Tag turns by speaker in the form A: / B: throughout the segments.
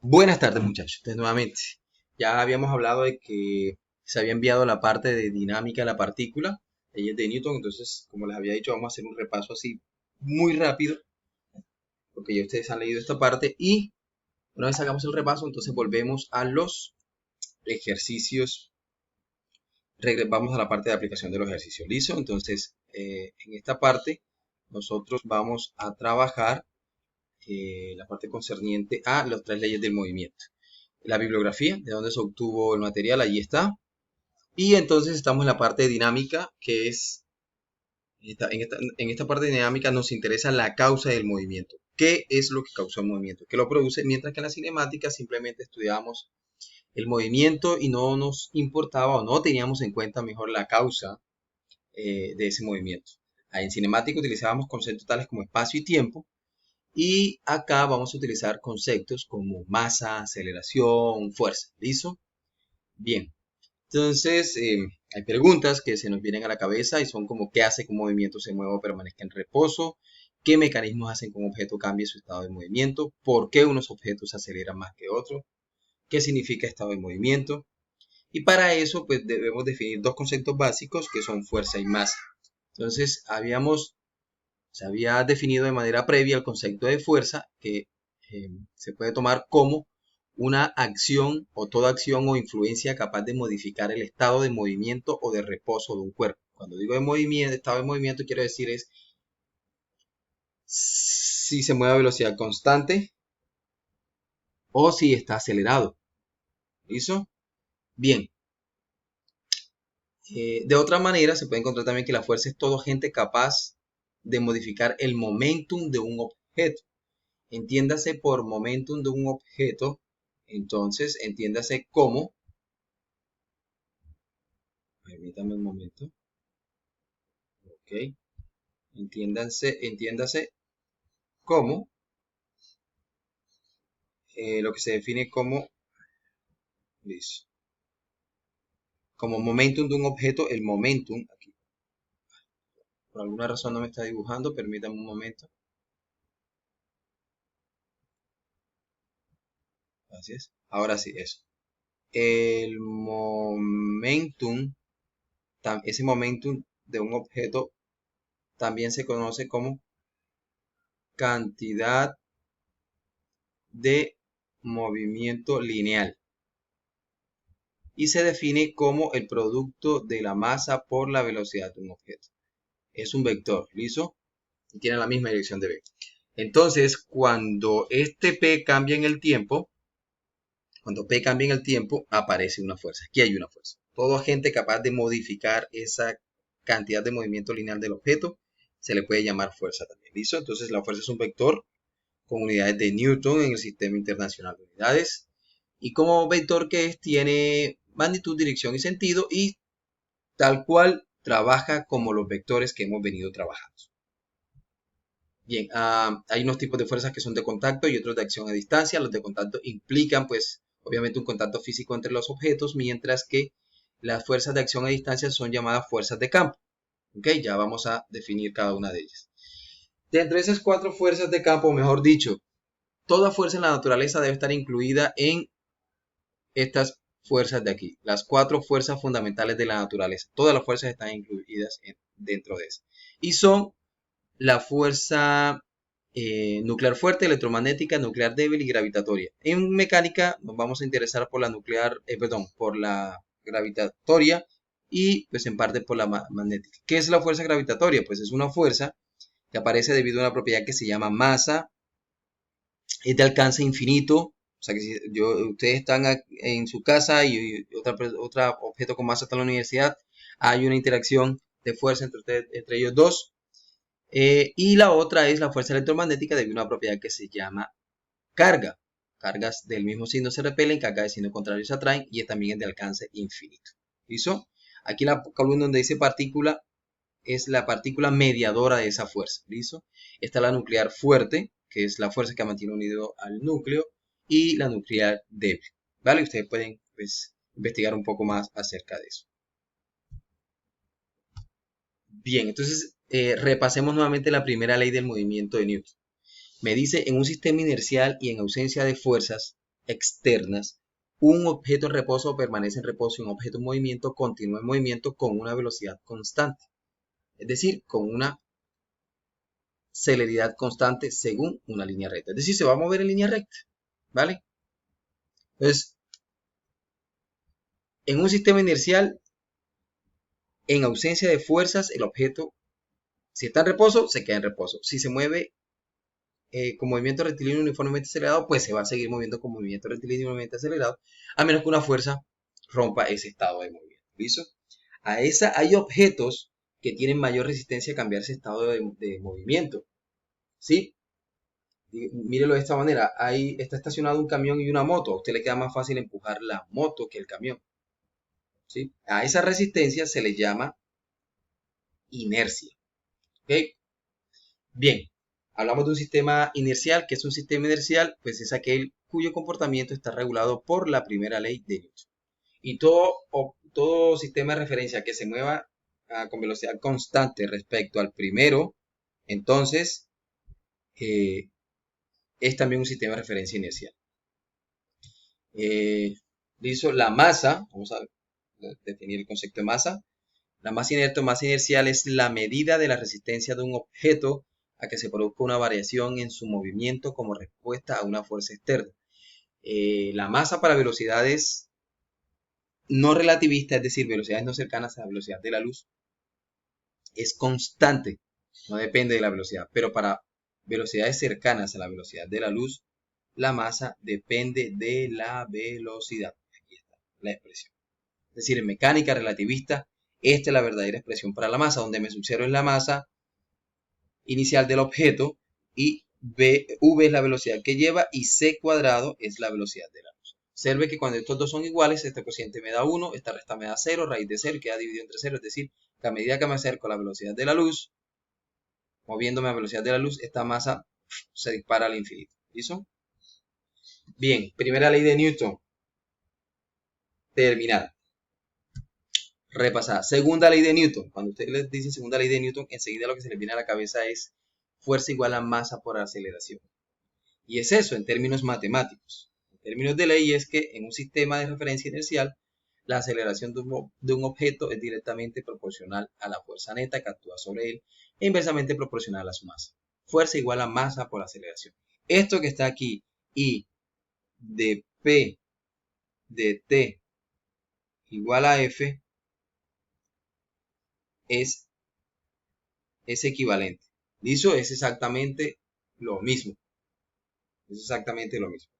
A: Buenas tardes muchachos, nuevamente. Ya habíamos hablado de que se había enviado la parte de dinámica de la partícula, leyes de Newton, entonces como les había dicho vamos a hacer un repaso así muy rápido, porque ya ustedes han leído esta parte y una vez hagamos el repaso entonces volvemos a los ejercicios, vamos a la parte de aplicación de los ejercicios, ¿listo? Entonces en esta parte nosotros vamos a trabajar la parte concerniente a las tres leyes del movimiento. La bibliografía, de dónde se obtuvo el material, allí está. Y entonces estamos en la parte de dinámica, que es, en esta parte de dinámica nos interesa la causa del movimiento. ¿Qué es lo que causó el movimiento? ¿Qué lo produce? Mientras que en la cinemática simplemente estudiábamos el movimiento y no nos importaba o no teníamos en cuenta mejor la causa de ese movimiento. En cinemática utilizábamos conceptos tales como espacio y tiempo, y acá vamos a utilizar conceptos como masa, aceleración, fuerza. ¿Listo? Bien. Entonces, hay preguntas que se nos vienen a la cabeza y son como qué hace que un movimiento se mueva o permanezca en reposo, qué mecanismos hacen que un objeto cambie su estado de movimiento, por qué unos objetos se aceleran más que otros, qué significa estado de movimiento. Y para eso, pues debemos definir dos conceptos básicos que son fuerza y masa. Entonces, se había definido de manera previa el concepto de fuerza que se puede tomar como una acción o toda acción o influencia capaz de modificar el estado de movimiento o de reposo de un cuerpo. Cuando digo de movimiento, estado de movimiento, quiero decir es si se mueve a velocidad constante o si está acelerado. ¿Listo? Bien. De otra manera, se puede encontrar también que la fuerza es todo agente capaz de modificar el momentum de un objeto. Entiéndase por momentum de un objeto, entonces entiéndase como, permítame un momento, ok, entiéndase como lo que se define como, listo, como momentum de un objeto, el momentum, aquí, por alguna razón no me está dibujando, permítame un momento, así es, ahora sí, eso. El momentum, ese momentum de un objeto también se conoce como cantidad de movimiento lineal y se define como el producto de la masa por la velocidad de un objeto. Es un vector, ¿listo? Y tiene la misma dirección de v. Entonces, cuando este P cambia en el tiempo, aparece una fuerza. Aquí hay una fuerza. Todo agente capaz de modificar esa cantidad de movimiento lineal del objeto se le puede llamar fuerza también, ¿listo? Entonces, la fuerza es un vector con unidades de Newton en el Sistema Internacional de Unidades. Y como vector que es, tiene magnitud, dirección y sentido y tal cual trabaja como los vectores que hemos venido trabajando. Bien, hay unos tipos de fuerzas que son de contacto y otros de acción a distancia. Los de contacto implican, pues, obviamente un contacto físico entre los objetos, mientras que las fuerzas de acción a distancia son llamadas fuerzas de campo. ¿Ok? Ya vamos a definir cada una de ellas. Dentro de esas cuatro fuerzas de campo, mejor dicho, toda fuerza en la naturaleza debe estar incluida en estas fuerzas de aquí, las cuatro fuerzas fundamentales de la naturaleza. Todas las fuerzas están incluidas dentro de eso. Y son la fuerza nuclear fuerte, electromagnética, nuclear débil y gravitatoria. En mecánica nos vamos a interesar por la por la gravitatoria y pues en parte por la magnética. ¿Qué es la fuerza gravitatoria? Pues es una fuerza que aparece debido a una propiedad que se llama masa, es de alcance infinito. O sea que si ustedes están en su casa y otro objeto con masa está en la universidad, hay una interacción de fuerza entre ellos dos. Y la otra es la fuerza electromagnética debido a una propiedad que se llama carga. Cargas del mismo signo se repelen, cargas de signo contrario se atraen y también es de alcance infinito. ¿Listo? Aquí la columna donde dice partícula es la partícula mediadora de esa fuerza. ¿Listo? Está la nuclear fuerte, que es la fuerza que mantiene unido al núcleo, y la nuclear débil. ¿Vale? Ustedes pueden pues, investigar un poco más acerca de eso. Bien, entonces repasemos nuevamente la primera ley del movimiento de Newton. Me dice, en un sistema inercial y en ausencia de fuerzas, externas, un objeto en reposo permanece en reposo y un objeto en movimiento continúa en movimiento con una velocidad constante. Es decir, con una celeridad constante según una línea recta. Es decir, se va a mover en línea recta. ¿Vale? Entonces, en un sistema inercial, en ausencia de fuerzas, el objeto, si está en reposo, se queda en reposo. Si se mueve con movimiento rectilíneo uniformemente acelerado, pues se va a seguir moviendo con movimiento rectilíneo uniformemente acelerado, a menos que una fuerza rompa ese estado de movimiento. ¿Listo? Hay objetos que tienen mayor resistencia a cambiar ese estado de movimiento. ¿Sí? Mírelo de esta manera. Ahí está estacionado un camión y una moto. A usted le queda más fácil empujar la moto que el camión. ¿Sí? A esa resistencia se le llama inercia. ¿Okay? Bien, hablamos de un sistema inercial. ¿Qué es un sistema inercial? Pues es aquel cuyo comportamiento está regulado por la primera ley de Newton. Y todo sistema de referencia que se mueva con velocidad constante respecto al primero, entonces es también un sistema de referencia inercial. La masa, vamos a definir el concepto de masa. La masa inerte o masa inercial es la medida de la resistencia de un objeto a que se produzca una variación en su movimiento como respuesta a una fuerza externa. La masa para velocidades no relativistas, es decir, velocidades no cercanas a la velocidad de la luz, es constante, no depende de la velocidad, pero para velocidades cercanas a la velocidad de la luz, la masa depende de la velocidad. Aquí está la expresión. Es decir, en mecánica relativista, esta es la verdadera expresión para la masa, donde m⁴ es la masa inicial del objeto y v es la velocidad que lleva y c² es la velocidad de la luz. Observe que cuando estos dos son iguales, este cociente me da 1, esta resta me da 0, raíz de 0 y queda dividido entre 0. Es decir, que a medida que me acerco a la velocidad de la luz, moviéndome a velocidad de la luz, esta masa se dispara al infinito. ¿Listo? Bien, primera ley de Newton. Terminada. Repasada. Segunda ley de Newton. Cuando ustedes les dicen segunda ley de Newton, enseguida lo que se les viene a la cabeza es fuerza igual a masa por aceleración. Y es eso en términos matemáticos. En términos de ley es que en un sistema de referencia inercial, la aceleración de un objeto es directamente proporcional a la fuerza neta que actúa sobre él e inversamente proporcional a su masa. Fuerza igual a masa por aceleración. Esto que está aquí, I de P de T igual a F, es equivalente. ¿Listo? Es exactamente lo mismo. Es exactamente lo mismo.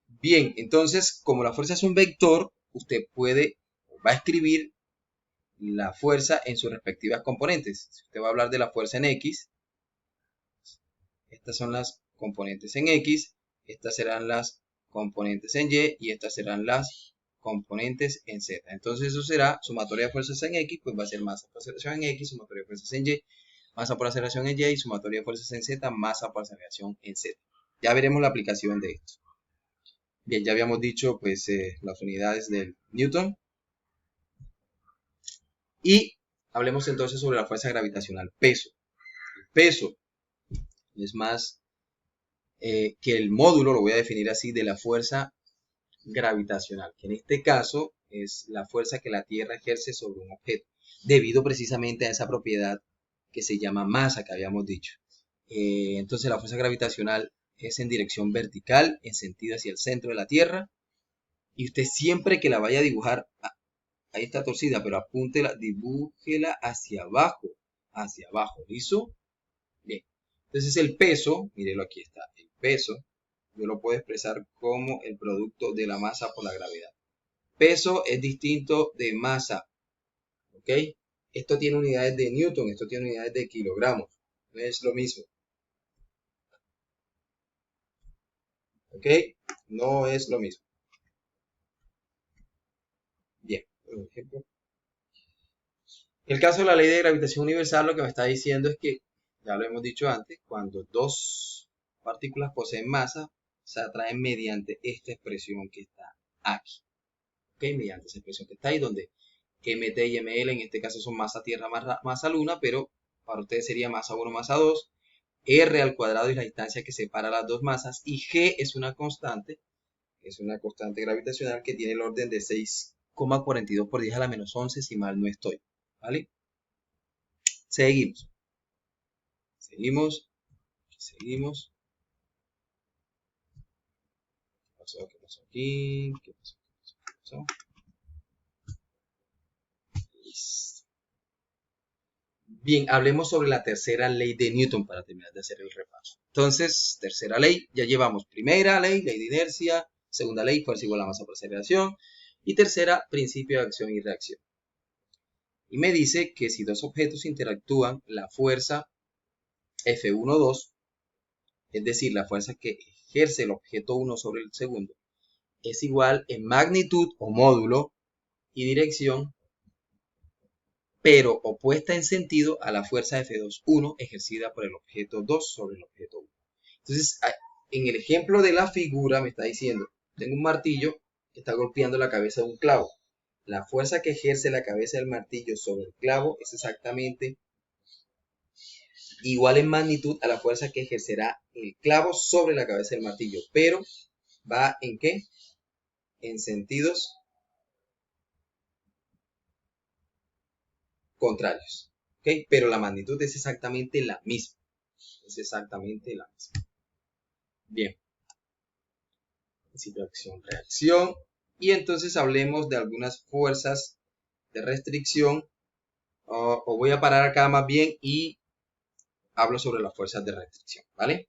A: Bien, entonces, como la fuerza es un vector, usted va a escribir la fuerza en sus respectivas componentes. Si usted va a hablar de la fuerza en X, estas son las componentes en X, estas serán las componentes en Y y estas serán las componentes en Z. Entonces eso será sumatoria de fuerzas en X, pues va a ser masa por aceleración en X, sumatoria de fuerzas en Y, masa por aceleración en Y y sumatoria de fuerzas en Z, masa por aceleración en Z. Ya veremos la aplicación de esto. Bien, ya habíamos dicho pues las unidades del Newton. Y hablemos entonces sobre la fuerza gravitacional, peso. El peso es más que el módulo, lo voy a definir así, de la fuerza gravitacional, que en este caso es la fuerza que la Tierra ejerce sobre un objeto, debido precisamente a esa propiedad que se llama masa que habíamos dicho. Entonces la fuerza gravitacional es en dirección vertical, en sentido hacia el centro de la Tierra, y usted siempre que la vaya a dibujar, ahí está torcida, pero apúntela, dibújela hacia abajo, ¿listo? Bien, entonces el peso, mírelo aquí está, el peso, yo lo puedo expresar como el producto de la masa por la gravedad. Peso es distinto de masa, ¿ok? Esto tiene unidades de Newton, esto tiene unidades de kilogramos, no es lo mismo. ¿Ok? No es lo mismo. Bien, por ejemplo. El caso de la ley de gravitación universal lo que me está diciendo es que, ya lo hemos dicho antes, cuando dos partículas poseen masa, se atraen mediante esta expresión que está aquí. ¿Ok? Mediante esa expresión que está ahí, donde mt y ml en este caso son masa tierra masa luna, pero para ustedes sería masa 1 masa 2. R al cuadrado es la distancia que separa las dos masas y G es una constante Es una constante gravitacional que tiene el orden de 6,42 por 10 a la menos 11, si mal no estoy. ¿Vale? Seguimos. Seguimos. Seguimos. ¿Qué pasó? ¿Qué pasó aquí? ¿Qué pasó? ¿Qué pasó? Listo. Bien, hablemos sobre la tercera ley de Newton para terminar de hacer el repaso. Entonces, tercera ley, ya llevamos primera ley, ley de inercia, segunda ley, fuerza igual a masa por aceleración, y tercera, principio de acción y reacción. Y me dice que si dos objetos interactúan, la fuerza F1,2, es decir, la fuerza que ejerce el objeto 1 sobre el segundo, es igual en magnitud o módulo y dirección, pero opuesta en sentido a la fuerza F2,1 ejercida por el objeto 2 sobre el objeto 1. Entonces, en el ejemplo de la figura me está diciendo, tengo un martillo que está golpeando la cabeza de un clavo. La fuerza que ejerce la cabeza del martillo sobre el clavo es exactamente igual en magnitud a la fuerza que ejercerá el clavo sobre la cabeza del martillo, pero va ¿en qué? En sentidos contrarios, ¿ok? Pero la magnitud es exactamente la misma. Es exactamente la misma. Bien. Principio de acción, reacción. Y entonces hablemos de algunas fuerzas de restricción. O voy a parar acá más bien y hablo sobre las fuerzas de restricción, ¿vale?